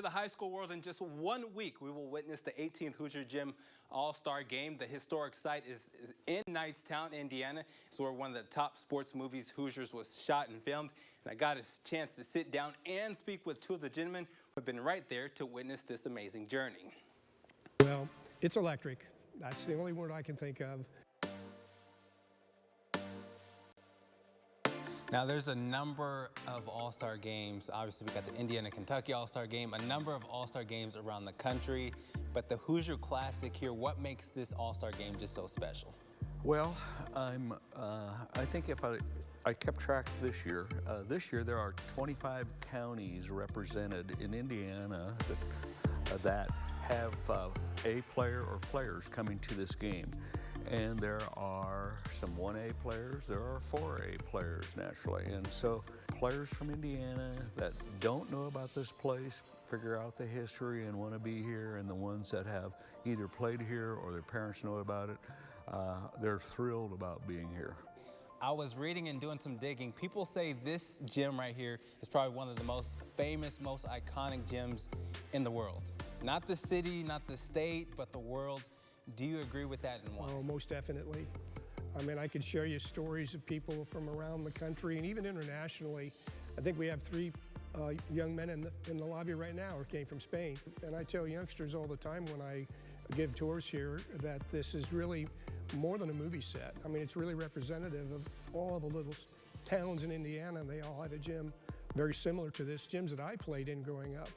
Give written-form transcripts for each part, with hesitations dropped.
The high school world, in just 1 week, we will witness the 18th Hoosier Gym All-Star game. The historic site is in Knightstown, Indiana. It's where one of the top sports movies, Hoosiers, was shot and filmed. And I got a chance to sit down and speak with two of the gentlemen who have been right there to witness this amazing journey. Well, it's electric. That's the only word I can think of. Now, there's a number of All-Star games. Obviously, we got the Indiana-Kentucky All-Star game, a number of All-Star games around the country. But the Hoosier Classic here, what makes this All-Star game just so special? Well, I think if I kept track this year there are 25 counties represented in Indiana that have a player or players coming to this game. And there are some 1A players, there are 4A players naturally. And so players from Indiana that don't know about this place figure out the history and want to be here, and the ones that have either played here or their parents know about it, they're thrilled about being here. I was reading and doing some digging. People say this gym right here is probably one of the most famous, most iconic gyms in the world. Not the city, not the state, but the world. Do you agree with that, and why? Oh, most definitely. I mean, I could share you stories of people from around the country and even internationally. I think we have three young men in the lobby right now who came from Spain. And I tell youngsters all the time when I give tours here that this is really more than a movie set. I mean, it's really representative of all of the little towns in Indiana. They all had a gym very similar to this, gyms that I played in growing up.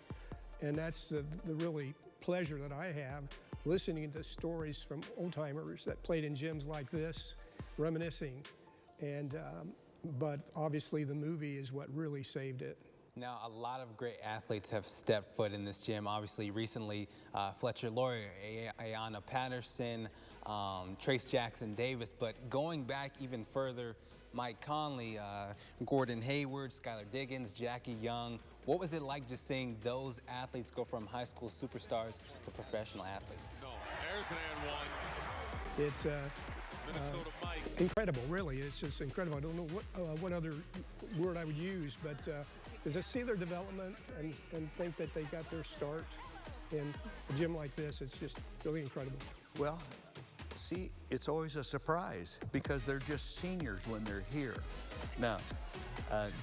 And that's the really pleasure that I have, listening to stories from old-timers that played in gyms like this, reminiscing. And but obviously the movie is what really saved it. Now, a lot of great athletes have stepped foot in this gym. Obviously, recently, Fletcher Loyer, Ayanna Patterson, Trace Jackson Davis. But going back even further, Mike Conley, Gordon Hayward, Skylar Diggins, Jackie Young. What was it like just seeing those athletes go from high school superstars to professional athletes? There's an and one. It's incredible, really. It's just incredible. I don't know what other word I would use, but to see their development and think that they got their start in a gym like this, it's just really incredible. Well, see, it's always a surprise because they're just seniors when they're here. Now,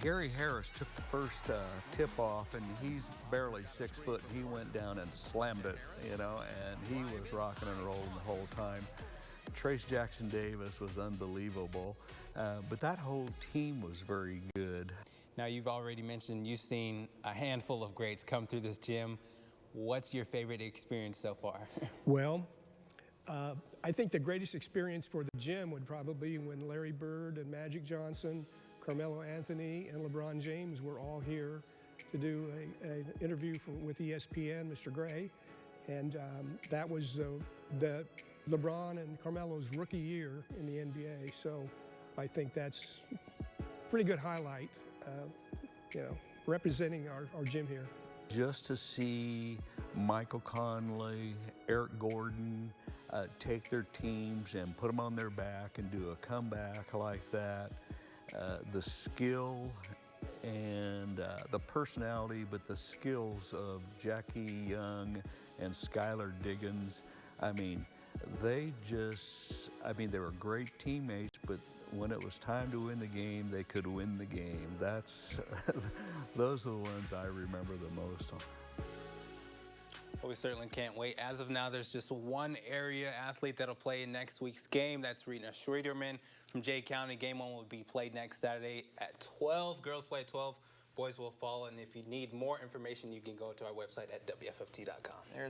Gary Harris took the first tip off, and he's barely 6 foot. He went down and slammed it, you know, and he was rocking and rolling the whole time. Trace Jackson Davis was unbelievable, but that whole team was very good. Now, you've already mentioned you've seen a handful of greats come through this gym. What's your favorite experience so far? Well, I think the greatest experience for the gym would probably be when Larry Bird and Magic Johnson, Carmelo Anthony, and LeBron James were all here to do an interview with ESPN, Mr. Gray. And that was the LeBron and Carmelo's rookie year in the NBA. So I think that's a pretty good highlight, you know, representing our gym here. Just to see Michael Conley, Eric Gordon take their teams and put them on their back and do a comeback like that, the skill and the personality, but the skills of Jackie Young and Skylar Diggins, I mean, they were great teammates, but when it was time to win the game, they could win the game. Those are the ones I remember the most. Well, we certainly can't wait. As of now, there's just one area athlete that'll play in next week's game. That's Rena Schraderman from Jay County. Game 1 will be played next Saturday at 12. Girls play at 12. Boys will follow. And if you need more information, you can go to our website at WFFT.com.